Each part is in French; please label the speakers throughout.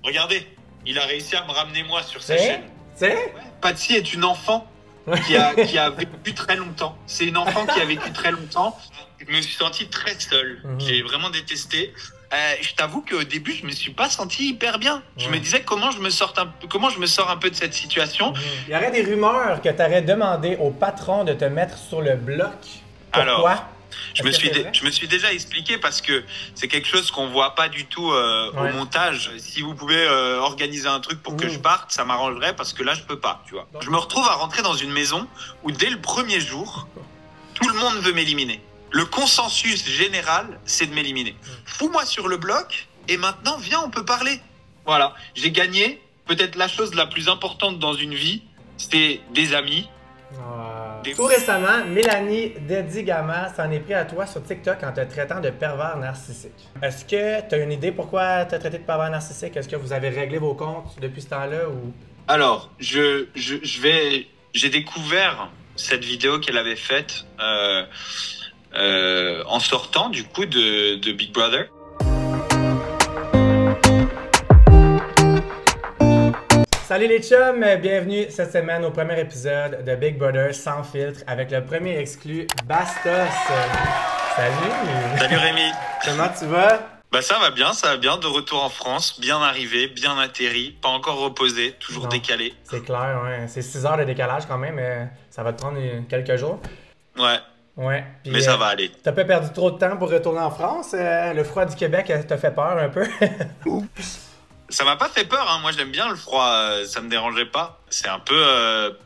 Speaker 1: Regardez, il a réussi à me ramener moi sur sa chaîne.
Speaker 2: C'est?
Speaker 1: Patsy est une enfant qui a vécu très longtemps. C'est une enfant qui a vécu très longtemps. Je me suis senti très seul. J'ai vraiment détesté. Je t'avoue qu'au début, je me suis pas senti hyper bien. Je me disais comment je me sors un peu de cette situation.
Speaker 2: Il y aurait des rumeurs que tu aurais demandé au patron de te mettre sur le bloc. Pourquoi?
Speaker 1: Alors, je me suis déjà expliqué parce que c'est quelque chose qu'on voit pas du tout au montage. Si vous pouvez organiser un truc pour que je parte, ça m'arrangerait parce que là, je peux pas, tu vois. Je me retrouve à rentrer dans une maison où dès le premier jour, tout le monde veut m'éliminer. Le consensus général, c'est de m'éliminer. Fous-moi sur le bloc et maintenant, viens, on peut parler. Voilà, j'ai gagné. Peut-être la chose la plus importante dans une vie, c'est des amis.
Speaker 2: Tout récemment, Mélanie Dedigama s'en est pris à toi sur TikTok en te traitant de pervers narcissique. Est-ce que tu as une idée pourquoi tu as traité de pervers narcissique? Est-ce que vous avez réglé vos comptes depuis ce temps-là ou...
Speaker 1: Alors, j'ai découvert cette vidéo qu'elle avait faite en sortant du coup de Big Brother.
Speaker 2: Salut les chums, bienvenue cette semaine au premier épisode de Big Brother sans filtre avec le premier exclu Bastos. Salut!
Speaker 1: Salut Rémi!
Speaker 2: Comment tu vas?
Speaker 1: Bah ça va bien, de retour en France, bien arrivé, bien atterri, pas encore reposé, toujours décalé.
Speaker 2: C'est clair, ouais. C'est 6 heures de décalage quand même, ça va te prendre quelques jours.
Speaker 1: Ouais.
Speaker 2: Ouais. Puis,
Speaker 1: mais ça va aller.
Speaker 2: T'as pas perdu trop de temps pour retourner en France? Le froid du Québec t'a fait peur un peu?
Speaker 1: Ça m'a pas fait peur, hein. Moi j'aime bien le froid, ça me dérangeait pas. C'est un peu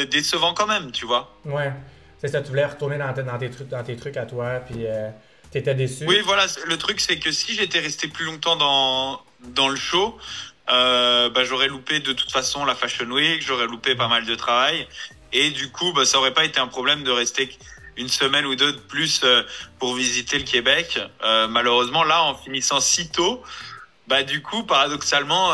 Speaker 1: décevant quand même, tu vois.
Speaker 2: Ouais, c'est ça, tu voulais retourner dans tes trucs à toi, puis t'étais déçu.
Speaker 1: Oui, voilà, le truc c'est que si j'étais resté plus longtemps dans le show, j'aurais loupé de toute façon la Fashion Week, j'aurais loupé pas mal de travail, et du coup, ça aurait pas été un problème de rester une semaine ou deux de plus pour visiter le Québec. Malheureusement, là, en finissant si tôt, du coup, paradoxalement,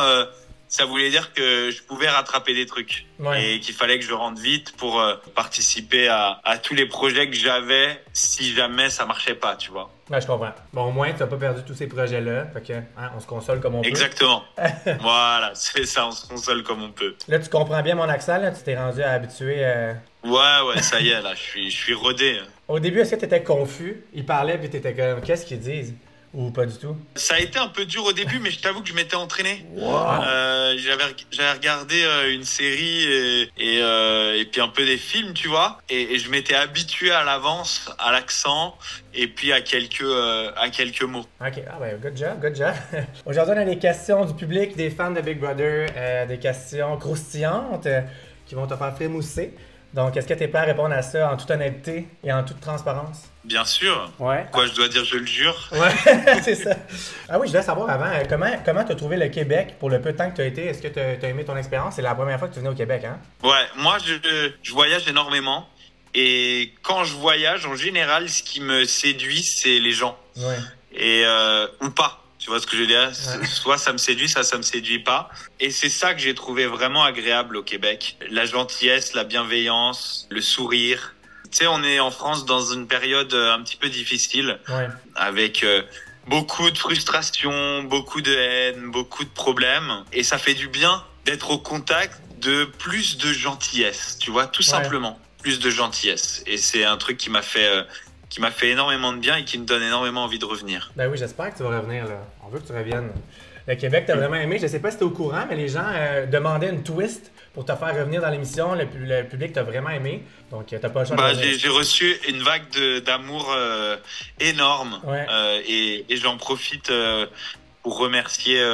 Speaker 1: ça voulait dire que je pouvais rattraper des trucs et qu'il fallait que je rentre vite pour participer à tous les projets que j'avais si jamais ça marchait pas, tu vois.
Speaker 2: Ouais, je comprends. Bon, au moins, tu n'as pas perdu tous ces projets-là, fait que on se console comme on peut.
Speaker 1: Exactement. Voilà, c'est ça, on se console comme on peut.
Speaker 2: Là, tu comprends bien mon accent, là, tu t'es rendu habitué.
Speaker 1: Ouais, ça y est, là, je suis rodé.
Speaker 2: Au début, est-ce que tu étais confus? Ils parlaient puis tu étais comme, qu'est-ce qu'ils disent? Ou pas du tout?
Speaker 1: Ça a été un peu dur au début, mais je t'avoue que je m'étais entraîné.
Speaker 2: Wow.
Speaker 1: J'avais regardé une série et puis un peu des films, tu vois. Et je m'étais habitué à l'avance à l'accent et puis à quelques mots.
Speaker 2: Ok, good job. Aujourd'hui, on a des questions du public, des fans de Big Brother, des questions croustillantes qui vont te faire frémousser. Donc, est-ce que tu es prêt à répondre à ça en toute honnêteté et en toute transparence?
Speaker 1: Bien sûr.
Speaker 2: Ouais.
Speaker 1: Quoi, je dois dire je le jure?
Speaker 2: Ouais, c'est ça. Ah oui, je voulais savoir avant, comment tu as trouvé le Québec pour le peu de temps que tu as été? Est-ce que tu as aimé ton expérience? C'est la première fois que tu venais au Québec, hein?
Speaker 1: Ouais, moi, je voyage énormément. Et quand je voyage, en général, ce qui me séduit, c'est les gens.
Speaker 2: Ouais.
Speaker 1: Et, ou pas. Tu vois ce que je veux dire? Soit ça me séduit, ça me séduit pas. Et c'est ça que j'ai trouvé vraiment agréable au Québec. La gentillesse, la bienveillance, le sourire. Tu sais, on est en France dans une période un petit peu difficile.
Speaker 2: Ouais.
Speaker 1: Avec beaucoup de frustration, beaucoup de haine, beaucoup de problèmes. Et ça fait du bien d'être au contact de plus de gentillesse. Tu vois, tout simplement. Plus de gentillesse. Et c'est un truc qui m'a fait énormément de bien et qui me donne énormément envie de revenir.
Speaker 2: Ben oui, j'espère que tu vas revenir, là. On veut que tu reviennes. Le Québec, t'as vraiment aimé. Je sais pas si t'es au courant, mais les gens demandaient une twist pour te faire revenir dans l'émission. Le public t'a vraiment aimé. Donc, t'as pas le choix de revenir.
Speaker 1: J'ai reçu une vague d'amour énorme.
Speaker 2: Ouais.
Speaker 1: Et j'en profite pour remercier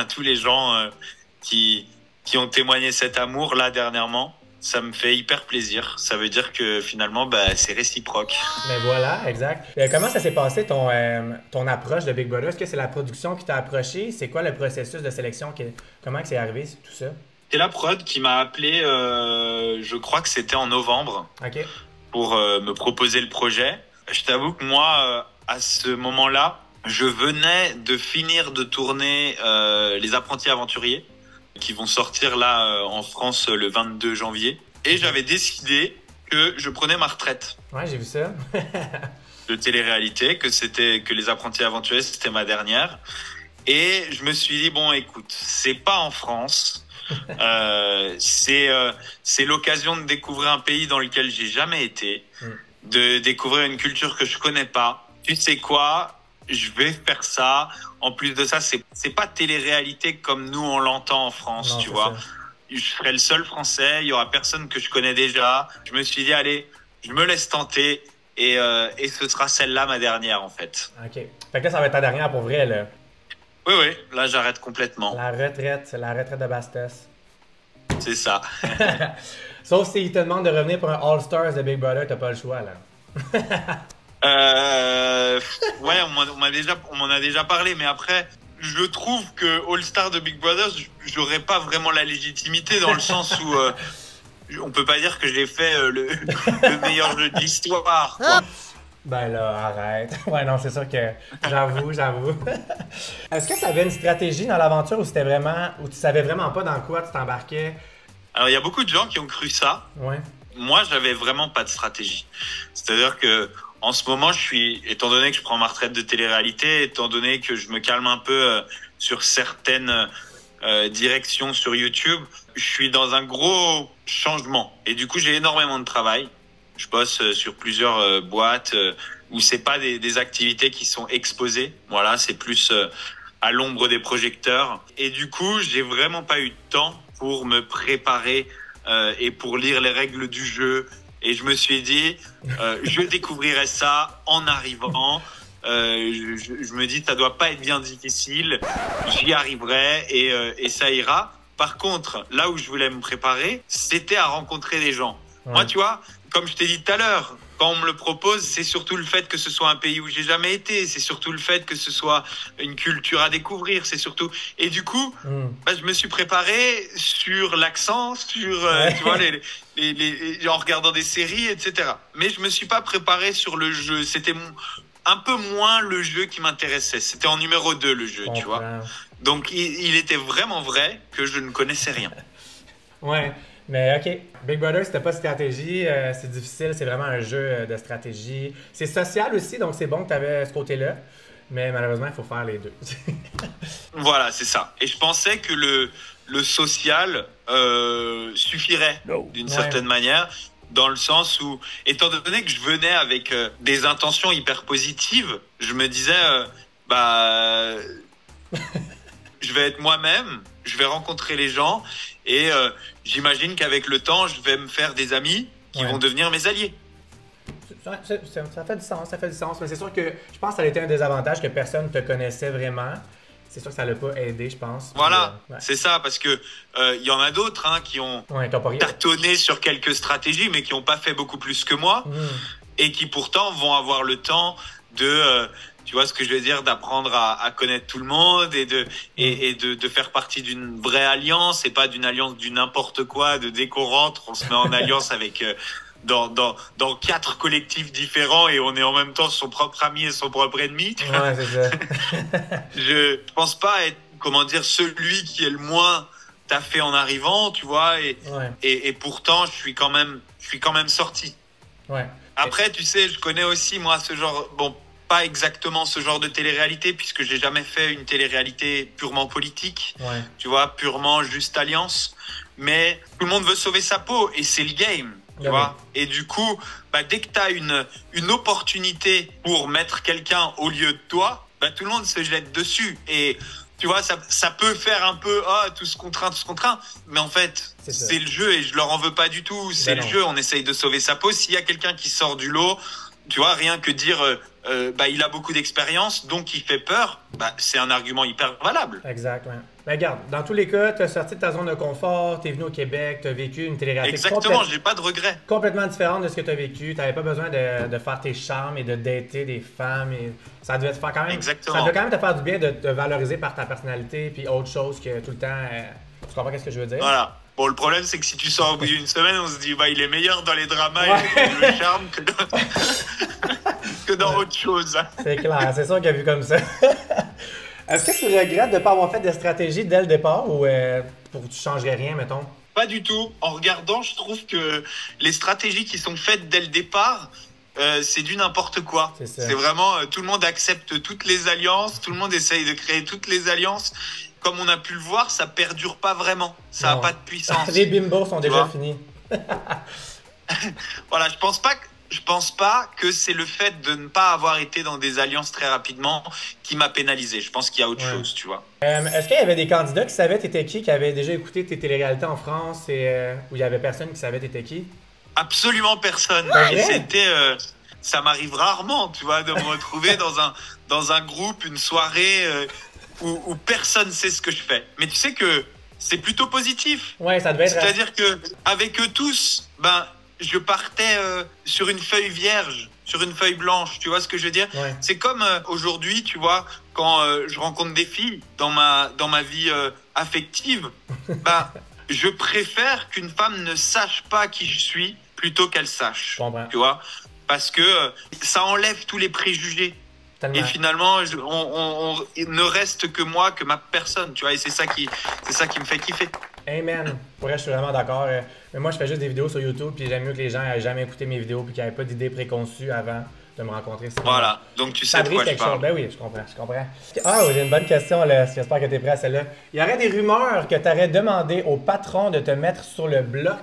Speaker 1: tous les gens qui ont témoigné cet amour là dernièrement. Ça me fait hyper plaisir. Ça veut dire que finalement, c'est réciproque.
Speaker 2: Mais voilà, exact. Comment ça s'est passé ton approche de Big Brother? Est-ce que c'est la production qui t'a approché? C'est quoi le processus de sélection? Comment c'est arrivé, tout ça?
Speaker 1: C'est la prod qui m'a appelé, je crois que c'était en novembre, pour me proposer le projet. Je t'avoue que moi, à ce moment-là, je venais de finir de tourner Les Apprentis Aventuriers, qui vont sortir là en France le 22 janvier. Et j'avais décidé que je prenais ma retraite.
Speaker 2: Ouais, j'ai vu ça.
Speaker 1: De télé-réalité, que Les Apprentis Aventuriers, c'était ma dernière. Et je me suis dit, bon, écoute, c'est pas en France. C'est l'occasion de découvrir un pays dans lequel j'ai jamais été, de découvrir une culture que je connais pas. Tu sais quoi? Je vais faire ça. En plus de ça, c'est pas télé-réalité comme nous on l'entend en France,
Speaker 2: Non,
Speaker 1: tu vois.
Speaker 2: ça.
Speaker 1: Je serai le seul Français, il y aura personne que je connais déjà. Je me suis dit, allez, je me laisse tenter et ce sera celle-là ma dernière en fait.
Speaker 2: OK. Fait que là, ça va être ta dernière pour vrai, là.
Speaker 1: Oui, oui, là j'arrête complètement.
Speaker 2: La retraite de Bastos.
Speaker 1: C'est ça.
Speaker 2: Sauf s'ils te demandent de revenir pour un All-Stars de Big Brother, t'as pas le choix, là.
Speaker 1: Ouais, on m'en a déjà parlé, mais après, je trouve que All Star de Big Brother, j'aurais pas vraiment la légitimité dans le sens où on peut pas dire que j'ai fait le meilleur jeu de l'histoire, quoi.
Speaker 2: Ben là, arrête. Ouais, non, c'est sûr que j'avoue. Est-ce que tu avais une stratégie dans l'aventure ou c'était vraiment, ou tu savais vraiment pas dans quoi tu t'embarquais?
Speaker 1: Alors, il y a beaucoup de gens qui ont cru ça.
Speaker 2: Ouais.
Speaker 1: Moi, j'avais vraiment pas de stratégie. C'est-à-dire que en ce moment, étant donné que je prends ma retraite de télé-réalité, étant donné que je me calme un peu sur certaines directions sur YouTube, je suis dans un gros changement. Et du coup, j'ai énormément de travail. Je bosse sur plusieurs boîtes où c'est pas des activités qui sont exposées. Voilà, c'est plus à l'ombre des projecteurs. Et du coup, j'ai vraiment pas eu de temps pour me préparer et pour lire les règles du jeu. Et je me suis dit, je découvrirai ça en arrivant. Je me dis, ça doit pas être bien difficile. J'y arriverai et ça ira. Par contre, là où je voulais me préparer, c'était à rencontrer des gens. Ouais. Moi, tu vois, comme je t'ai dit tout à l'heure, quand on me le propose, c'est surtout le fait que ce soit un pays où j'ai jamais été, c'est surtout le fait que ce soit une culture à découvrir, c'est surtout... Et du coup, bah, je me suis préparé sur l'accent, sur, tu vois, en regardant des séries, etc. Mais je me suis pas préparé sur le jeu. C'était un peu moins le jeu qui m'intéressait. C'était en numéro 2, le jeu, tu vois. Donc, il était vraiment vrai que je ne connaissais rien.
Speaker 2: Ouais. Mais OK, Big Brother, c'était pas stratégie, c'est difficile, c'est vraiment un jeu de stratégie. C'est social aussi, donc c'est bon que tu avais ce côté-là, mais malheureusement, il faut faire les deux.
Speaker 1: Voilà, c'est ça. Et je pensais que le social suffirait d'une certaine manière, dans le sens où, étant donné que je venais avec des intentions hyper positives, je me disais, je vais être moi-même, je vais rencontrer les gens et j'imagine qu'avec le temps, je vais me faire des amis qui vont devenir mes alliés.
Speaker 2: Ça fait du sens, mais c'est sûr que je pense que ça a été un désavantage que personne ne te connaissait vraiment. C'est sûr que ça l'a pas aidé, je pense.
Speaker 1: Voilà, c'est ça, parce que y en a d'autres qui ont tâtonné sur quelques stratégies, mais qui n'ont pas fait beaucoup plus que moi, et qui pourtant vont avoir le temps de... tu vois ce que je veux dire, d'apprendre à connaître tout le monde et de faire partie d'une vraie alliance et pas d'une alliance du n'importe quoi, de dès qu'on rentre, on se met en alliance avec dans 4 collectifs différents et on est en même temps son propre ami et son propre ennemi.
Speaker 2: Ouais, c'est ça.
Speaker 1: Je pense pas être, comment dire, celui qui est le moins taffé en arrivant, tu vois, et pourtant je suis quand même sorti.
Speaker 2: Ouais.
Speaker 1: Après, tu sais, je connais aussi moi ce genre, bon, pas exactement ce genre de télé-réalité puisque j'ai jamais fait une télé-réalité purement politique, tu vois, purement juste alliance. Mais tout le monde veut sauver sa peau et c'est le game, tu vois. Et du coup, dès que tu as une opportunité pour mettre quelqu'un au lieu de toi, tout le monde se jette dessus. Et tu vois, ça peut faire un peu tout se contraint. Mais en fait, c'est le jeu et je leur en veux pas du tout. C'est le jeu, on essaye de sauver sa peau. S'il y a quelqu'un qui sort du lot, tu vois, rien que dire il a beaucoup d'expérience, donc il fait peur, c'est un argument hyper valable.
Speaker 2: Exact, ouais. Mais regarde, dans tous les cas, tu as sorti de ta zone de confort, tu es venu au Québec, tu as vécu une télé-réalité
Speaker 1: exactement, j'ai pas de regrets.
Speaker 2: Complètement différente de ce que tu as vécu. Tu n'avais pas besoin de faire tes charmes et de dater des femmes. Et ça devait te faire quand même.
Speaker 1: Exactement.
Speaker 2: Ça devait quand même te faire du bien de te valoriser par ta personnalité puis autre chose que tout le temps. Tu comprends ce que je veux dire?
Speaker 1: Voilà. Bon, le problème, c'est que si tu sors au bout d'une semaine, on se dit, il est meilleur dans les dramas et le charme que dans autre chose.
Speaker 2: C'est clair, c'est sûr qu'il a vu comme ça. Est-ce que tu regrettes de ne pas avoir fait de stratégie dès le départ ou tu changerais rien, mettons?
Speaker 1: Pas du tout. En regardant, je trouve que les stratégies qui sont faites dès le départ, c'est du n'importe quoi. C'est vraiment, tout le monde accepte toutes les alliances, tout le monde essaye de créer toutes les alliances. Comme on a pu le voir, ça perdure pas vraiment. Ça n'a pas de puissance.
Speaker 2: Les bimbos sont déjà finis.
Speaker 1: Voilà, je pense pas que c'est le fait de ne pas avoir été dans des alliances très rapidement qui m'a pénalisé. Je pense qu'il y a autre chose, tu vois.
Speaker 2: Est-ce qu'il y avait des candidats qui savaient t'étais qui avaient déjà écouté tes téléréalités en France et où il y avait personne qui savait t'étais qui?
Speaker 1: Absolument personne. Et c'était, ça m'arrive rarement, tu vois, de me retrouver dans un groupe, une soirée où personne sait ce que je fais. Mais tu sais que c'est plutôt positif.
Speaker 2: Ouais, ça devait être.
Speaker 1: C'est-à-dire que avec eux tous, je partais sur une feuille vierge, sur une feuille blanche. Tu vois ce que je veux dire? C'est comme aujourd'hui, tu vois, quand je rencontre des filles dans ma vie affective, je préfère qu'une femme ne sache pas qui je suis plutôt qu'elle sache. Tu vois? Parce que ça enlève tous les préjugés. Tellement. Et finalement, il ne reste que moi, que ma personne, tu vois, et c'est ça qui me fait kiffer.
Speaker 2: Amen. Pour vrai, je suis vraiment d'accord. Mais moi, je fais juste des vidéos sur YouTube, puis j'aime mieux que les gens n'aient jamais écouté mes vidéos, puis qu'ils n'avaient pas d'idées préconçues avant de me rencontrer.
Speaker 1: Voilà, donc tu sais de quoi je parle.
Speaker 2: Ben oui, je comprends. Ah, j'ai une bonne question, là. J'espère que tu es prêt à celle-là. Il y aurait des rumeurs que tu aurais demandé au patron de te mettre sur le bloc.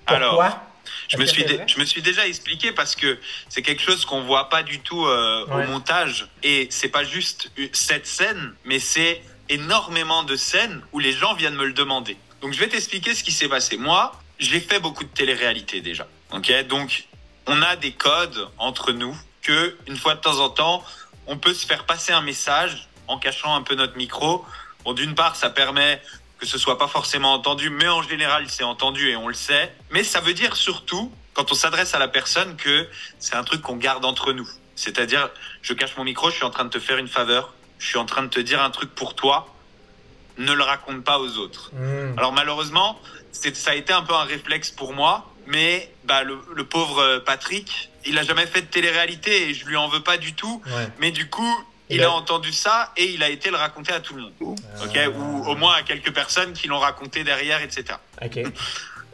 Speaker 2: Pourquoi? Alors,
Speaker 1: je me suis déjà expliqué parce que c'est quelque chose qu'on voit pas du tout au montage. Et c'est pas juste cette scène, mais c'est énormément de scènes où les gens viennent me le demander. Donc je vais t'expliquer ce qui s'est passé. Moi, j'ai fait beaucoup de télé-réalité déjà. Ok, donc on a des codes entre nous que une fois de temps en temps, on peut se faire passer un message en cachant un peu notre micro. Bon, d'une part, ça permet que ce soit pas forcément entendu, mais en général, c'est entendu et on le sait. Mais ça veut dire surtout, quand on s'adresse à la personne, que c'est un truc qu'on garde entre nous. C'est-à-dire, je cache mon micro, je suis en train de te faire une faveur, je suis en train de te dire un truc pour toi, ne le raconte pas aux autres. Alors malheureusement, ça a été un peu un réflexe pour moi, mais le pauvre Patrick, il a jamais fait de télé-réalité et je lui en veux pas du tout. Mais du coup, il a entendu ça et il a été le raconter à tout le monde. Ou au moins à quelques personnes qui l'ont raconté derrière, etc.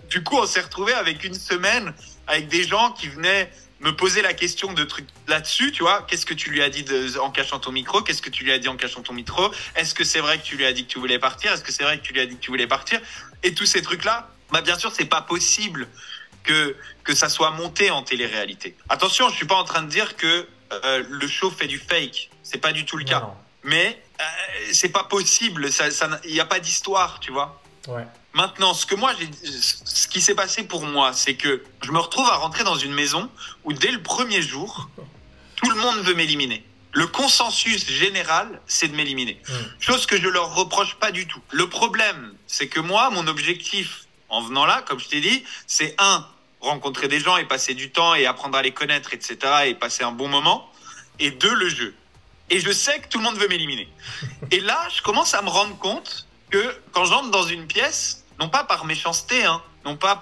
Speaker 1: Du coup, on s'est retrouvé avec une semaine avec des gens qui venaient me poser la question de trucs là-dessus, tu vois. Qu'est-ce que tu lui as dit en cachant ton micro? Qu'est-ce que tu lui as dit en cachant ton micro? Est-ce que c'est vrai que tu lui as dit que tu voulais partir? Est-ce que c'est vrai que tu lui as dit que tu voulais partir? Et tous ces trucs-là, bien sûr, c'est pas possible que ça soit monté en télé-réalité. Attention, je suis pas en train de dire que le show fait du fake. C'est pas du tout le cas. Non. Mais c'est pas possible. Il y a pas d'histoire, tu vois. Maintenant, ce qui s'est passé pour moi, c'est que je me retrouve à rentrer dans une maison où dès le premier jour, tout le monde veut m'éliminer. Le consensus général, c'est de m'éliminer. Chose que je leur reproche pas du tout. Le problème, c'est que moi, mon objectif en venant là, comme je t'ai dit, c'est rencontrer des gens et passer du temps et apprendre à les connaître, etc. et passer un bon moment. Et 2, le jeu. Et je sais que tout le monde veut m'éliminer. Et là, je commence à me rendre compte que quand j'entre dans une pièce, non pas par méchanceté, non pas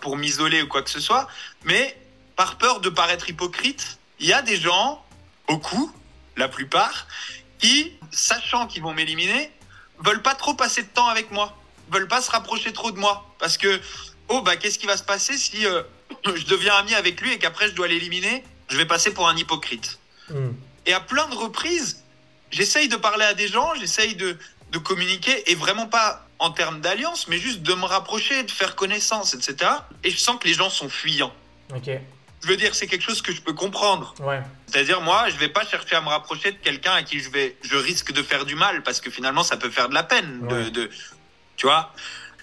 Speaker 1: pour m'isoler ou quoi que ce soit, mais par peur de paraître hypocrite, il y a des gens, beaucoup, la plupart, qui, sachant qu'ils vont m'éliminer, veulent pas trop passer de temps avec moi, veulent pas se rapprocher trop de moi, parce que qu'est-ce qui va se passer si je deviens ami avec lui et qu'après je dois l'éliminer? Je vais passer pour un hypocrite. Et à plein de reprises, j'essaye de parler à des gens, j'essaye de communiquer, et vraiment pas en termes d'alliance, mais juste de me rapprocher, de faire connaissance, etc. Et je sens que les gens sont fuyants. Je veux dire, c'est quelque chose que je peux comprendre. C'est-à-dire, moi, je vais pas chercher à me rapprocher de quelqu'un à qui je risque de faire du mal, parce que finalement, ça peut faire de la peine. Tu vois?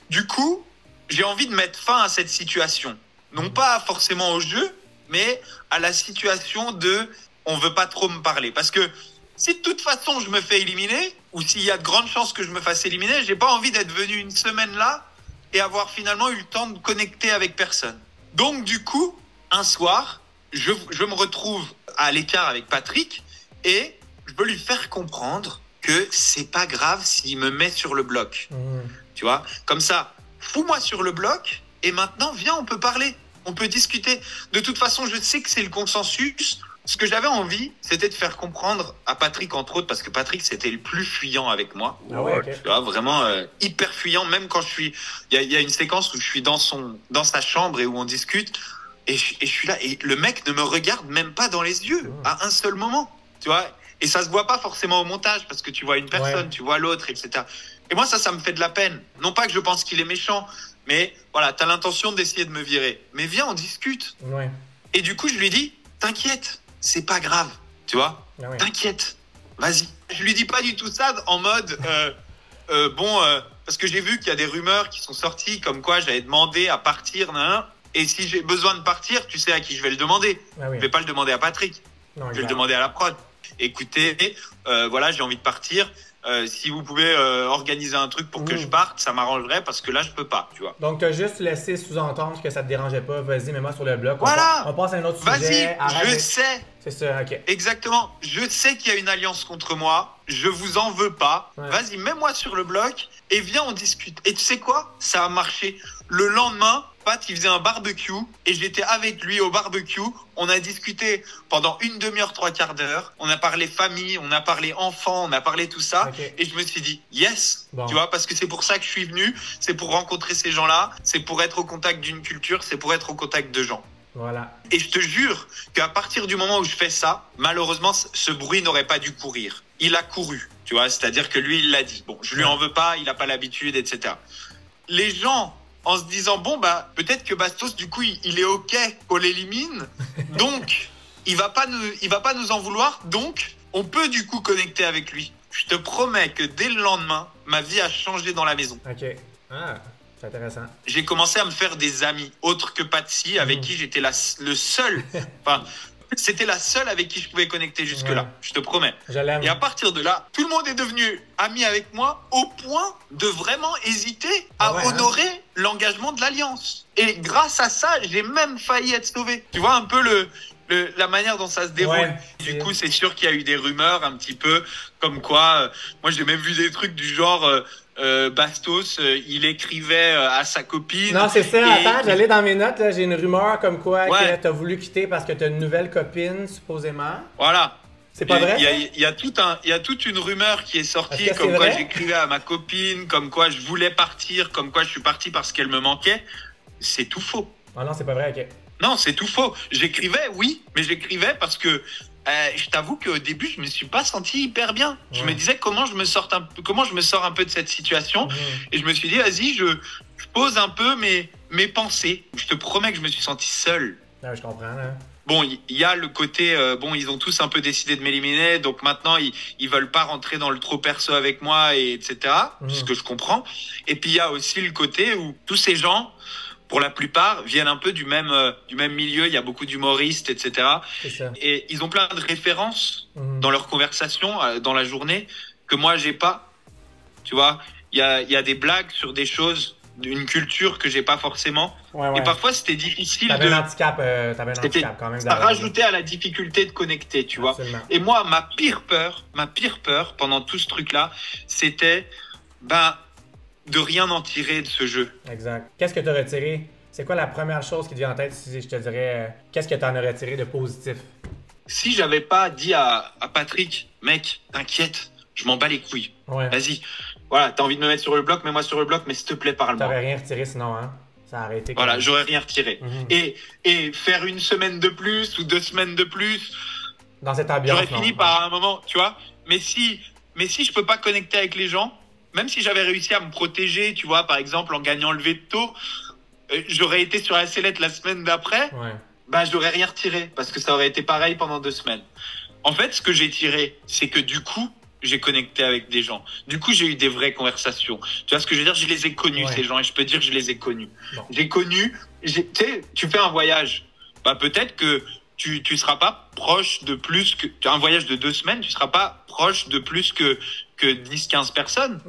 Speaker 1: Du coup, j'ai envie de mettre fin à cette situation. Non pas forcément au jeu, mais à la situation de on veut pas trop me parler. Parce que si de toute façon je me fais éliminer, ou s'il y a de grandes chances que je me fasse éliminer, j'ai pas envie d'être venu une semaine là et avoir finalement eu le temps de connecter avec personne. Donc du coup, un soir, je me retrouve à l'écart avec Patrick et je veux lui faire comprendre que c'est pas grave s'il me met sur le bloc. Tu vois, comme ça, fous-moi sur le bloc et maintenant viens, on peut parler, on peut discuter. De toute façon, je sais que c'est le consensus. Ce que j'avais envie, c'était de faire comprendre à Patrick, entre autres, parce que Patrick, c'était le plus fuyant avec moi. Tu vois, vraiment hyper fuyant, même quand il y a une séquence où je suis dans sa chambre et où on discute. Et je suis là, et le mec ne me regarde même pas dans les yeux, à un seul moment, tu vois. Et ça se voit pas forcément au montage, parce que tu vois une personne, tu vois l'autre, etc. Et moi, ça me fait de la peine. Non pas que je pense qu'il est méchant, mais voilà, t'as l'intention d'essayer de me virer. Mais viens, on discute. Ouais. Et du coup, je lui dis, t'inquiète, c'est pas grave, tu vois. T'inquiète, vas-y. Je lui dis pas du tout ça en mode, parce que j'ai vu qu'il y a des rumeurs qui sont sorties, comme quoi j'avais demandé à partir, et si j'ai besoin de partir, tu sais à qui je vais le demander. Je vais pas le demander à Patrick, je vais le demander à la prod. Écoutez, voilà, j'ai envie de partir. Si vous pouvez organiser un truc pour que je parte, ça m'arrangerait parce que là, je peux pas, tu vois.
Speaker 2: Donc, tu as juste laissé sous-entendre que ça te dérangeait pas. Vas-y, mets-moi sur le bloc.
Speaker 1: Voilà.
Speaker 2: On passe à un autre sujet.
Speaker 1: Vas-y, je sais.
Speaker 2: C'est ça, ok.
Speaker 1: Exactement. Je sais qu'il y a une alliance contre moi. Je vous en veux pas. Ouais. Vas-y, mets-moi sur le bloc et viens, on discute. Et tu sais quoi? Ça a marché. Le lendemain, Pat, il faisait un barbecue et j'étais avec lui au barbecue. On a discuté pendant une demi-heure, 3/4 d'heure. On a parlé famille, on a parlé enfants, on a parlé tout ça. Okay. Et je me suis dit, yes, tu vois, parce que c'est pour ça que je suis venu. C'est pour rencontrer ces gens-là. C'est pour être au contact d'une culture. C'est pour être au contact de gens.
Speaker 2: Voilà.
Speaker 1: Et je te jure qu'à partir du moment où je fais ça, malheureusement, ce bruit n'aurait pas dû courir. Il a couru, tu vois, c'est-à-dire que lui, il l'a dit. Bon, je lui en veux pas, il n'a pas l'habitude, etc. Les gens, en se disant, bon, bah, peut-être que Bastos, du coup, il est OK qu'on l'élimine, donc, il va pas nous en vouloir, donc, on peut, du coup, connecter avec lui. Je te promets que dès le lendemain, ma vie a changé dans la maison.
Speaker 2: OK. Ah. C'est intéressant.
Speaker 1: J'ai commencé à me faire des amis autres que Patsy, avec qui j'étais le seul. Enfin, c'était la seule avec qui je pouvais connecter jusque-là. Je te promets. Et à partir de là, tout le monde est devenu ami avec moi au point de vraiment hésiter à honorer l'engagement de l'Alliance. Et grâce à ça, j'ai même failli être sauvé. Tu vois un peu la manière dont ça se déroule. Du coup, c'est sûr qu'il y a eu des rumeurs un petit peu comme quoi. Moi, j'ai même vu des trucs du genre. Bastos, il écrivait à sa copine.
Speaker 2: Non, c'est ça. Attends, j'allais dans mes notes. J'ai une rumeur comme quoi que t'as voulu quitter parce que t'as une nouvelle copine, supposément.
Speaker 1: Voilà.
Speaker 2: C'est pas vrai?
Speaker 1: Il y a toute une rumeur qui est sortie, comme quoi j'écrivais à ma copine, comme quoi je voulais partir, comme quoi je suis parti parce qu'elle me manquait. C'est tout faux.
Speaker 2: Ah non, c'est pas vrai, ok.
Speaker 1: Non, c'est tout faux. J'écrivais, oui, mais j'écrivais parce que je t'avoue qu'au début, je me suis pas senti hyper bien. Je me disais comment je me sors un peu de cette situation. Et je me suis dit, vas-y, je pose un peu mes pensées. Je te promets que je me suis senti seul.
Speaker 2: Ah, je comprends. Hein.
Speaker 1: Bon, il y a le côté, ils ont tous un peu décidé de m'éliminer, donc maintenant ils veulent pas rentrer dans le trop perso avec moi, etc. Ce que je comprends. Et puis il y a aussi le côté où tous ces gens, pour la plupart, viennent un peu du même milieu. Il y a beaucoup d'humoristes, etc. Et ils ont plein de références dans leurs conversations, dans la journée, que moi, j'ai pas. Tu vois, il y a des blagues sur des choses d'une culture que j'ai pas forcément. Et parfois, c'était difficile
Speaker 2: t'avais un handicap quand même.
Speaker 1: Ça rajoutait à la difficulté de connecter, tu vois. Et moi, ma pire peur pendant tout ce truc-là, c'était, de rien en tirer de ce jeu.
Speaker 2: Exact. Qu'est-ce que tu as retiré? C'est quoi la première chose qui te vient en tête si je te dirais qu'est-ce que tu en as retiré de positif?
Speaker 1: Si j'avais pas dit à Patrick, mec, t'inquiète, je m'en bats les couilles. Vas-y, voilà, t'as envie de me mettre sur le bloc, mets-moi sur le bloc, mais s'il te plaît, parle-moi.
Speaker 2: T'aurais rien retiré sinon, hein? Ça a arrêté.
Speaker 1: Voilà, j'aurais rien retiré. Et faire une semaine de plus ou 2 semaines de plus.
Speaker 2: Dans cette ambiance.
Speaker 1: J'aurais fini par un moment, tu vois. Mais si je peux pas connecter avec les gens, même si j'avais réussi à me protéger, tu vois, par exemple, en gagnant le veto, j'aurais été sur la sellette la semaine d'après, j'aurais rien retiré, parce que ça aurait été pareil pendant 2 semaines. En fait, ce que j'ai tiré, c'est que du coup, j'ai connecté avec des gens. Du coup, j'ai eu des vraies conversations. Tu vois ce que je veux dire? Je les ai connus, ces gens, et je peux dire que je les ai connus. Tu sais, tu fais un voyage. Peut-être que tu seras pas proche de plus que... Un voyage de 2 semaines, tu seras pas proche de plus que 10-15 personnes.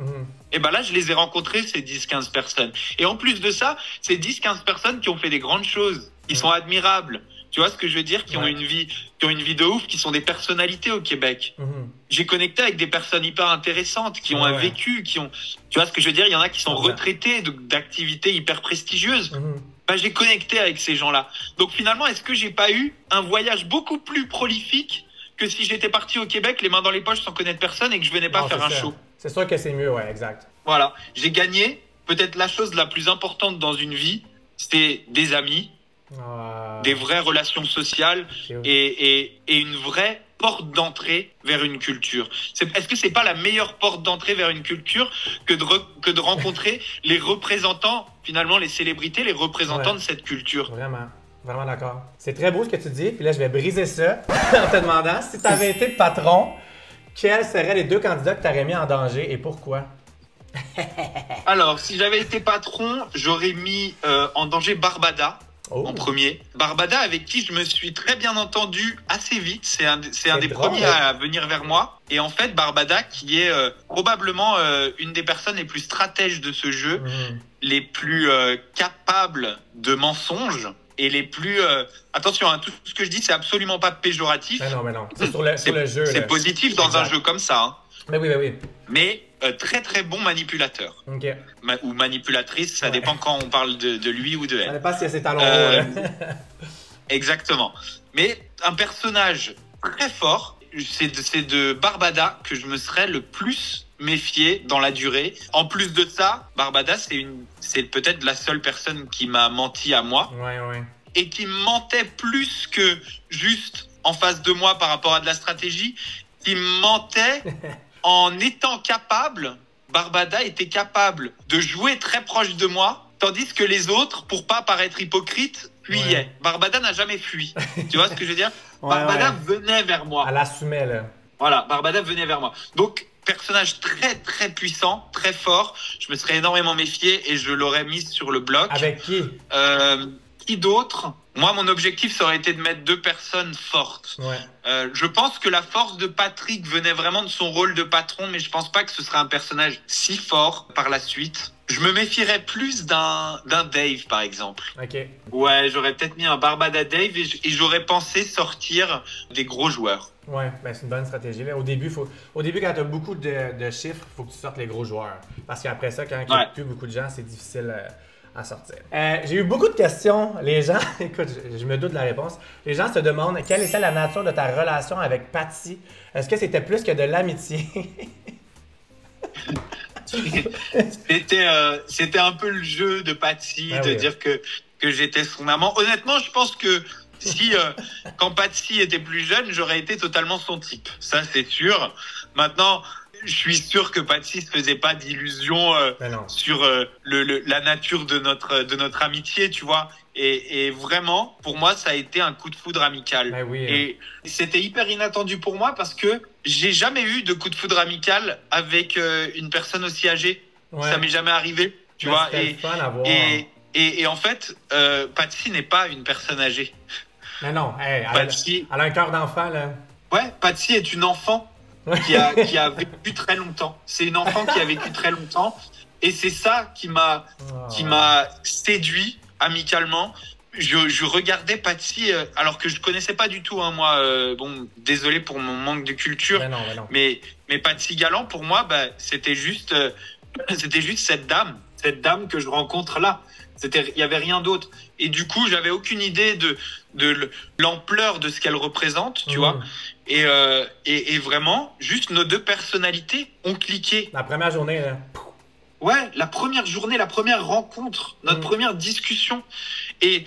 Speaker 1: Et là, je les ai rencontrés, ces 10-15 personnes. Et en plus de ça, ces 10-15 personnes qui ont fait des grandes choses, qui sont admirables. Tu vois ce que je veux dire? Qui ont une vie de ouf, qui sont des personnalités au Québec. J'ai connecté avec des personnes hyper intéressantes, qui ont un vécu, tu vois ce que je veux dire? Il y en a qui sont retraités d'activités hyper prestigieuses. J'ai connecté avec ces gens-là. Donc finalement, est-ce que j'ai pas eu un voyage beaucoup plus prolifique que si j'étais parti au Québec, les mains dans les poches, sans connaître personne, et que je venais pas faire un show?
Speaker 2: C'est sûr que c'est mieux, exact.
Speaker 1: Voilà. J'ai gagné peut-être la chose la plus importante dans une vie, c'était des amis, des vraies relations sociales et une vraie porte d'entrée vers une culture. Est-ce que c'est pas la meilleure porte d'entrée vers une culture que de rencontrer les représentants, finalement les célébrités, les représentants de cette culture?
Speaker 2: Vraiment. Vraiment d'accord. C'est très beau ce que tu dis, puis là je vais briser ça en te demandant si tu avais été patron, quels seraient les 2 candidats que tu aurais mis en danger et pourquoi?
Speaker 1: Alors, si j'avais été patron, j'aurais mis en danger Barbada en premier. Barbada avec qui je me suis très bien entendu assez vite. C'est un des premiers à venir vers moi. Et en fait, Barbada qui est probablement une des personnes les plus stratèges de ce jeu, les plus capables de mensonges. Et les plus... attention, hein, tout ce que je dis, c'est absolument pas péjoratif.
Speaker 2: Mais non. C'est sur le jeu.
Speaker 1: C'est positif dans un jeu comme ça. Hein.
Speaker 2: Oui.
Speaker 1: Mais très très bon manipulateur.
Speaker 2: Okay.
Speaker 1: Ou manipulatrice, ça dépend quand on parle de lui ou de elle.
Speaker 2: Ça dépend si c'est talons
Speaker 1: Exactement. Mais un personnage très fort, c'est de Barbada que je me serais le plus méfié dans la durée. En plus de ça, Barbada, c'est peut-être la seule personne qui m'a menti à moi.
Speaker 2: Ouais.
Speaker 1: Et qui mentait plus que juste en face de moi par rapport à de la stratégie, qui mentait en étant capable, Barbada était capable de jouer très proche de moi, tandis que les autres, pour pas paraître hypocrite, fuyaient. Ouais. Barbada n'a jamais fui. Tu vois ce que je veux dire? Barbada venait vers moi.
Speaker 2: Elle assumait, là.
Speaker 1: Voilà, Barbada venait vers moi. Donc, personnage très très puissant, très fort. Je me serais énormément méfié et je l'aurais mis sur le bloc.
Speaker 2: Avec qui?
Speaker 1: Qui d'autre? Moi, mon objectif, ça aurait été de mettre 2 personnes fortes.
Speaker 2: Ouais.
Speaker 1: Je pense que la force de Patrick venait vraiment de son rôle de patron, mais je pense pas que ce serait un personnage si fort par la suite. Je me méfierais plus d'un Dave, par exemple.
Speaker 2: Ok.
Speaker 1: Ouais, j'aurais peut-être mis un Barbada Dave et j'aurais pensé sortir des gros joueurs.
Speaker 2: Ouais, ben c'est une bonne stratégie. Là. Au début, quand tu as beaucoup de chiffres, il faut que tu sortes les gros joueurs. Parce qu'après ça, quand il n'y a plus beaucoup de gens, c'est difficile à sortir. J'ai eu beaucoup de questions. Les gens, écoute, je me doute de la réponse. Les gens se demandent quelle était la nature de ta relation avec Patty. Est-ce que c'était plus que de l'amitié?
Speaker 1: C'était un peu le jeu de Patty, dire que j'étais son amant. Honnêtement, je pense que si quand Patty était plus jeune, j'aurais été totalement son type. Ça, c'est sûr. Maintenant, je suis sûr que Patty se faisait pas d'illusions sur la nature de notre amitié, tu vois. Et vraiment, pour moi, ça a été un coup de foudre amical. Et c'était hyper inattendu pour moi parce que j'ai jamais eu de coup de foudre amical avec une personne aussi âgée. Ça m'est jamais arrivé, tu vois. Et en fait, Patty n'est pas une personne âgée.
Speaker 2: Mais non, elle a un cœur d'enfant, là.
Speaker 1: Ouais, Patty est une enfant qui a vécu très longtemps. C'est une enfant qui a vécu très longtemps. Et c'est ça qui m'a séduit amicalement. Je regardais Patty, alors que je connaissais pas du tout, hein, moi. Bon, désolé pour mon manque de culture. Mais Patty Galland, pour moi, c'était juste cette dame que je rencontre là. Il y avait rien d'autre. Et du coup, j'avais aucune idée de l'ampleur de ce qu'elle représente, tu vois. Et vraiment, juste nos 2 personnalités ont cliqué.
Speaker 2: La première journée, là.
Speaker 1: Ouais, la première journée, la première rencontre, notre première discussion. Et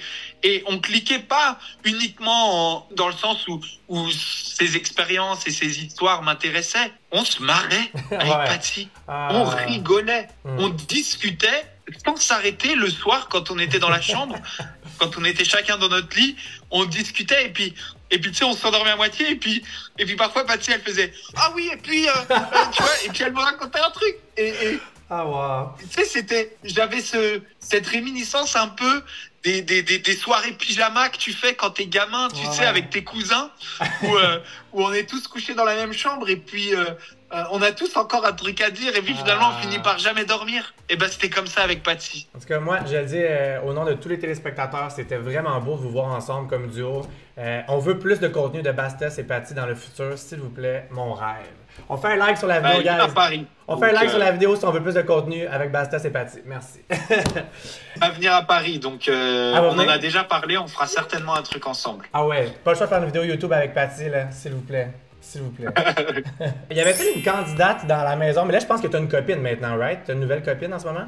Speaker 1: on cliquait pas uniquement dans le sens où ses expériences et ses histoires m'intéressaient. On se marrait avec Patty. On rigolait. On discutait sans s'arrêter le soir quand on était dans la chambre. Quand on était chacun dans notre lit, on discutait et puis tu sais, on s'endormait à moitié et puis parfois Patty, elle faisait « Ah oui, et puis, tu vois », et puis elle me racontait un truc. Tu sais, j'avais cette réminiscence un peu des soirées pyjama que tu fais quand t'es gamin, tu sais, avec tes cousins, où on est tous couchés dans la même chambre et puis on a tous encore un truc à dire et puis finalement on finit par jamais dormir. Et c'était comme ça avec Patty.
Speaker 2: En tout cas, moi, je le dis au nom de tous les téléspectateurs, c'était vraiment beau de vous voir ensemble comme duo. On veut plus de contenu de Bastos et Patty dans le futur, s'il vous plaît, mon rêve. On fait un like sur la vidéo, guys.
Speaker 1: À Paris.
Speaker 2: On fait un like sur la vidéo si on veut plus de contenu avec Bastos et Patty. Merci.
Speaker 1: À venir à Paris, donc on en a déjà parlé, on fera certainement un truc ensemble.
Speaker 2: Ah ouais, pas le choix de faire une vidéo YouTube avec Patty, là, s'il vous plaît. S'il vous plaît. Il y avait-il une candidate dans la maison? Mais là, je pense que tu as une copine maintenant, right? Tu as une nouvelle copine en ce moment?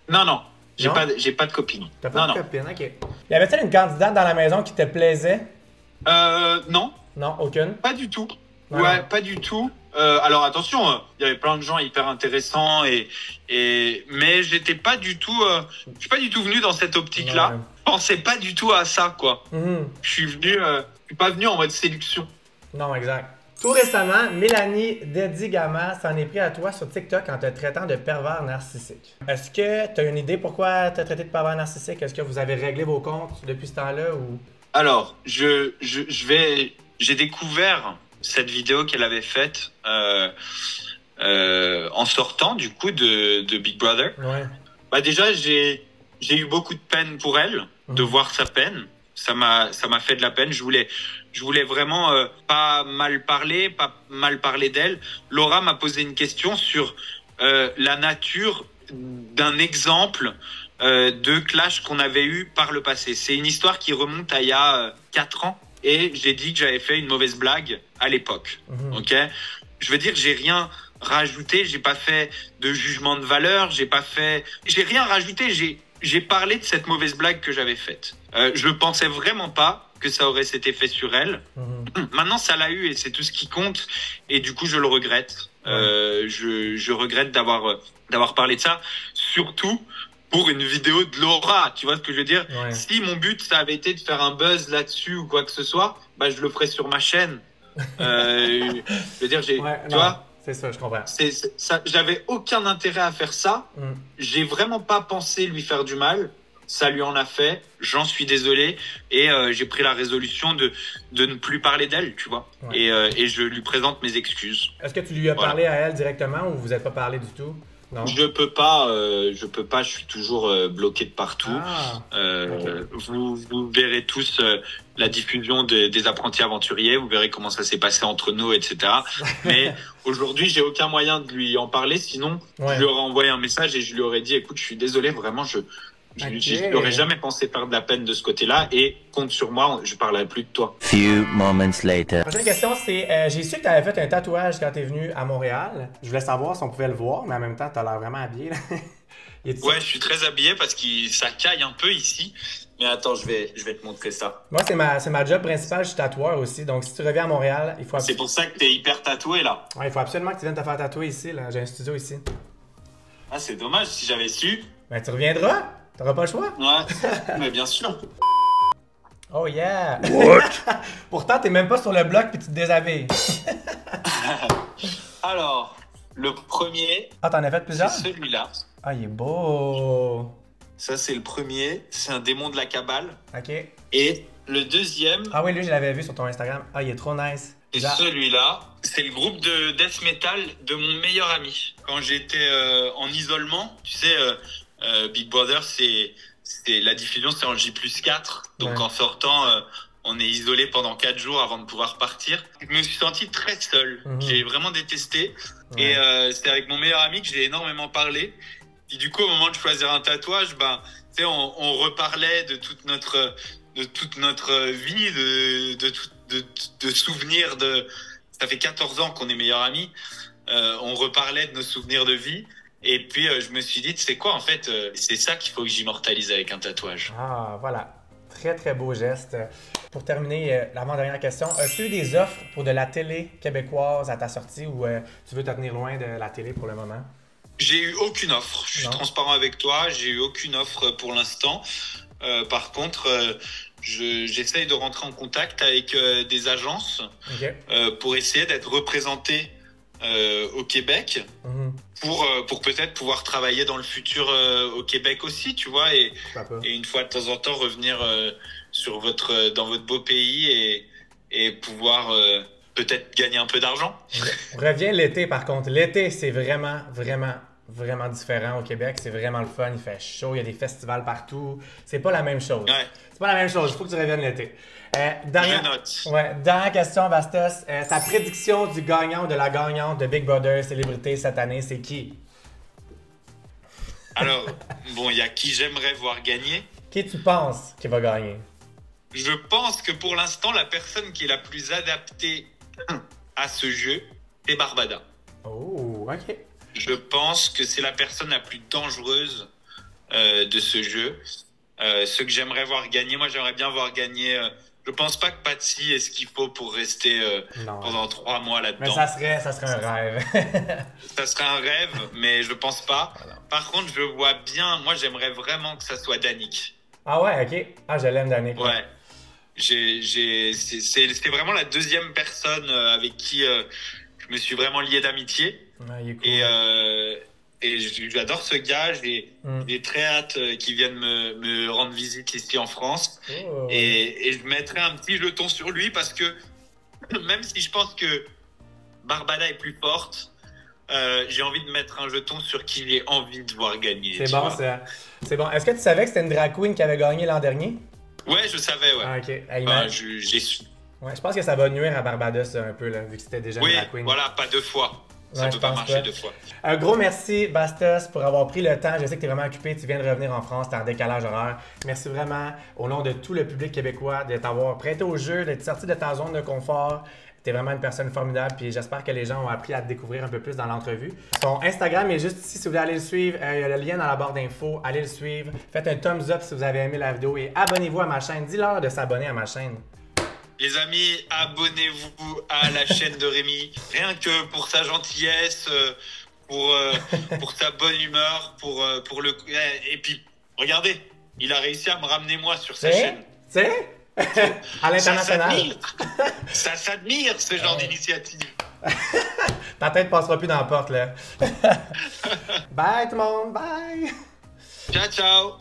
Speaker 1: Non.
Speaker 2: Non?
Speaker 1: J'ai pas de copine.
Speaker 2: T'as pas
Speaker 1: Non,
Speaker 2: de copine, ok. Y avait-il une candidate dans la maison qui te plaisait?
Speaker 1: Non,
Speaker 2: Non, aucune?
Speaker 1: pas du tout.
Speaker 2: Non,
Speaker 1: Ouais,
Speaker 2: non.
Speaker 1: pas du tout. Alors attention, il y avait plein de gens hyper intéressants mais j'étais pas du tout, je suis pas du tout venu dans cette optique-là.
Speaker 2: Ouais.
Speaker 1: Je pensais pas du tout à ça, quoi.
Speaker 2: Mhm.
Speaker 1: Je suis pas venu en mode séduction.
Speaker 2: Non, exact. Tout récemment, Mélanie Dedigama s'en est pris à toi sur TikTok en te traitant de pervers narcissique. Est-ce que tu as une idée pourquoi tu as traité de pervers narcissique? Est-ce que vous avez réglé vos comptes depuis ce temps-là ou...
Speaker 1: Alors, j'ai découvert cette vidéo qu'elle avait faite en sortant du coup de Big Brother.
Speaker 2: Ouais.
Speaker 1: Bah déjà, j'ai eu beaucoup de peine pour elle, de voir sa peine. Ça m'a fait de la peine. Je voulais vraiment pas mal parler d'elle. Laura m'a posé une question sur la nature d'un exemple de clash qu'on avait eu par le passé. C'est une histoire qui remonte à il y a 4 ans et j'ai dit que j'avais fait une mauvaise blague à l'époque. Ok, je veux dire, j'ai rien rajouté, j'ai pas fait de jugement de valeur, j'ai rien rajouté, j'ai parlé de cette mauvaise blague que j'avais faite. Je pensais vraiment pas que ça aurait cet effet sur elle. Maintenant, ça l'a eu et c'est tout ce qui compte. Et du coup, je le regrette. Je regrette d'avoir parlé de ça, surtout pour une vidéo de Laura. Tu vois ce que je veux dire?
Speaker 2: Ouais.
Speaker 1: Si mon but, ça avait été de faire un buzz là-dessus ou quoi que ce soit, bah, je le ferais sur ma chaîne. Je veux dire,
Speaker 2: Ouais,
Speaker 1: tu vois?
Speaker 2: C'est ça, je comprends.
Speaker 1: Ça, j'avais aucun intérêt à faire ça. J'ai vraiment pas pensé lui faire du mal. Ça lui en a fait. J'en suis désolé. Et j'ai pris la résolution de ne plus parler d'elle, tu vois.
Speaker 2: Ouais.
Speaker 1: Et je lui présente mes excuses.
Speaker 2: Est-ce que tu lui as
Speaker 1: Voilà.
Speaker 2: parlé à elle directement ou vous n'êtes pas parlé du tout? Non.
Speaker 1: Je peux pas. Je suis toujours bloqué de partout.
Speaker 2: Ah,
Speaker 1: Vous verrez tous la diffusion des apprentis aventuriers. Vous verrez comment ça s'est passé entre nous, etc. Mais aujourd'hui, j'ai aucun moyen de lui en parler. Sinon,
Speaker 2: Ouais.
Speaker 1: je lui aurais envoyé un message et je lui aurais dit, écoute, je suis désolé, vraiment, je n'aurais jamais pensé faire de la peine de ce côté-là et compte sur moi, je parlerai plus de toi.
Speaker 3: Few moments later.
Speaker 2: prochaine question, c'est j'ai su que tu avais fait un tatouage quand tu es venu à Montréal. Je voulais savoir si on pouvait le voir, mais en même temps, tu as l'air vraiment habillé. Là.
Speaker 1: Ouais, je suis très habillé parce que ça caille un peu ici. Mais attends, je vais te montrer ça.
Speaker 2: Moi, c'est ma job principale, je suis tatoueur aussi. Donc, si tu reviens à Montréal, il faut,
Speaker 1: C'est pour ça que t'es hyper tatoué là.
Speaker 2: ouais, il faut absolument que tu viennes te faire tatouer ici. Là. J'ai un studio ici.
Speaker 1: Ah, c'est dommage, si j'avais su.
Speaker 2: Ben, tu reviendras. T'auras pas le choix.
Speaker 1: Ouais, mais bien sûr.
Speaker 2: Oh yeah! What? Pourtant, t'es même pas sur le bloc puis tu te déshabilles.
Speaker 1: Alors, le premier,
Speaker 2: Ah, t'en as fait
Speaker 1: c'est
Speaker 2: plusieurs?
Speaker 1: celui-là.
Speaker 2: Ah, il est beau!
Speaker 1: Ça, c'est le premier. C'est un démon de la cabale.
Speaker 2: Ok.
Speaker 1: Et le deuxième,
Speaker 2: Ah oui, lui, je l'avais vu sur ton Instagram. Ah, il est trop nice.
Speaker 1: c'est
Speaker 2: Genre-
Speaker 1: celui-là. C'est le groupe de death metal de mon meilleur ami. Quand j'étais en isolement, tu sais, Big Brother, c'est la diffusion, c'est en J+4. Donc
Speaker 2: Ouais.
Speaker 1: en sortant, on est isolé pendant 4 jours avant de pouvoir partir. Je me suis senti très seul. J'ai vraiment détesté.
Speaker 2: Ouais.
Speaker 1: Et c'est avec mon meilleur ami que j'ai énormément parlé. Puis du coup, au moment de choisir un tatouage, ben, tu sais, on reparlait de toute notre vie, de souvenirs de. Ça fait 14 ans qu'on est meilleurs amis. On reparlait de nos souvenirs de vie. Et puis je me suis dit, tu sais quoi, en fait, c'est ça qu'il faut que j'immortalise avec un tatouage.
Speaker 2: Ah, voilà. Très, très beau geste. Pour terminer, l'avant-dernière question. As-tu eu des offres pour de la télé québécoise à ta sortie ou tu veux te tenir loin de la télé pour le moment?
Speaker 1: J'ai eu aucune offre. Je suis
Speaker 2: Non.
Speaker 1: transparent avec toi. J'ai eu aucune offre pour l'instant. Par contre, j'essaye de rentrer en contact avec des agences
Speaker 2: Ok.
Speaker 1: pour essayer d'être représenté au Québec.
Speaker 2: Mhm.
Speaker 1: Pour peut-être pouvoir travailler dans le futur au Québec aussi, tu vois,
Speaker 2: Pourquoi pas?
Speaker 1: et une fois de temps en temps revenir dans votre beau pays et pouvoir peut-être gagner un peu d'argent.
Speaker 2: Reviens l'été, par contre. L'été, c'est vraiment, vraiment, vraiment différent au Québec. C'est vraiment le fun. Il fait chaud, il y a des festivals partout. C'est pas la même chose.
Speaker 1: Ouais,
Speaker 2: C'est pas la même chose. Il faut que tu reviennes l'été.
Speaker 1: je note.
Speaker 2: Ouais, dernière question, Bastos. Ta prédiction du gagnant ou de la gagnante de Big Brother Célébrité cette année, c'est qui?
Speaker 1: Alors, bon, il y a qui j'aimerais voir gagner.
Speaker 2: Qui tu penses qui va gagner?
Speaker 1: Je pense que pour l'instant, la personne qui est la plus adaptée à ce jeu, c'est Barbada.
Speaker 2: Oh, ok.
Speaker 1: Je pense que c'est la personne la plus dangereuse de ce jeu. Ceux que j'aimerais voir gagner, moi j'aimerais bien voir gagner. Je pense pas que Patsy ait ce qu'il faut pour rester
Speaker 2: Non.
Speaker 1: pendant 3 mois
Speaker 2: Mais
Speaker 1: là-dedans.
Speaker 2: ça serait un rêve.
Speaker 1: Ça serait un rêve, mais je pense pas.
Speaker 2: Voilà.
Speaker 1: Par contre, je vois bien. Moi, j'aimerais vraiment que ça soit Danick.
Speaker 2: Ah ouais, ok. Ah, je l'aime, Danick.
Speaker 1: Ouais. C'est vraiment la deuxième personne avec qui je me suis vraiment lié d'amitié.
Speaker 2: Ouais, il est cool.
Speaker 1: Et j'adore ce gars. J'ai très hâte qu'il vienne me rendre visite ici en France.
Speaker 2: Oh.
Speaker 1: Et je mettrai un petit jeton sur lui parce que même si je pense que Barbada est plus forte, j'ai envie de mettre un jeton sur qui j'ai envie de voir gagner.
Speaker 2: C'est
Speaker 1: tu
Speaker 2: bon,
Speaker 1: vois.
Speaker 2: ça. C'est bon. Est-ce que tu savais que c'était une drag queen qui avait gagné l'an dernier?
Speaker 1: Ouais, je savais, ouais.
Speaker 2: Ah, ok. Hey,
Speaker 1: Enfin,
Speaker 2: man.
Speaker 1: j'ai su.
Speaker 2: Ouais, je pense que ça va nuire à Barbados un peu, là, vu que c'était déjà une
Speaker 1: Oui,
Speaker 2: drag queen.
Speaker 1: voilà, pas 2 fois. Ça
Speaker 2: Ouais,
Speaker 1: peut
Speaker 2: je
Speaker 1: pas
Speaker 2: pense
Speaker 1: marcher
Speaker 2: pas.
Speaker 1: 2 fois.
Speaker 2: Un gros merci, Bastos, pour avoir pris le temps. Je sais que tu es vraiment occupé. Tu viens de revenir en France, tu es en décalage horaire. Merci vraiment, au nom de tout le public québécois, de t'avoir prêté au jeu, d'être sorti de ta zone de confort. Tu es vraiment une personne formidable. Puis j'espère que les gens ont appris à te découvrir un peu plus dans l'entrevue. Son Instagram est juste ici si vous voulez aller le suivre. Il y a le lien dans la barre d'infos. Allez le suivre. Faites un thumbs up si vous avez aimé la vidéo et abonnez-vous à ma chaîne. Dis-leur de s'abonner à ma chaîne.
Speaker 1: Les amis, abonnez-vous à la chaîne de Rémi. Rien que pour sa gentillesse, pour sa bonne humeur, pour le... Et puis, regardez, il a réussi à me ramener moi sur sa chaîne.
Speaker 2: Tu sais? À l'international.
Speaker 1: Ça s'admire, ce genre d'initiative.
Speaker 2: Ta tête passera plus dans la porte, là. Bye, tout le monde. Bye.
Speaker 1: Ciao, ciao.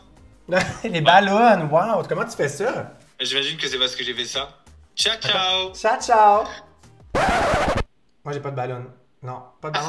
Speaker 2: Les ballons. Wow, comment tu fais ça?
Speaker 1: J'imagine que c'est parce que j'ai fait ça. Ciao, ciao.
Speaker 2: Ciao, ciao. Moi, j'ai pas de ballon. Non, pas de ballon.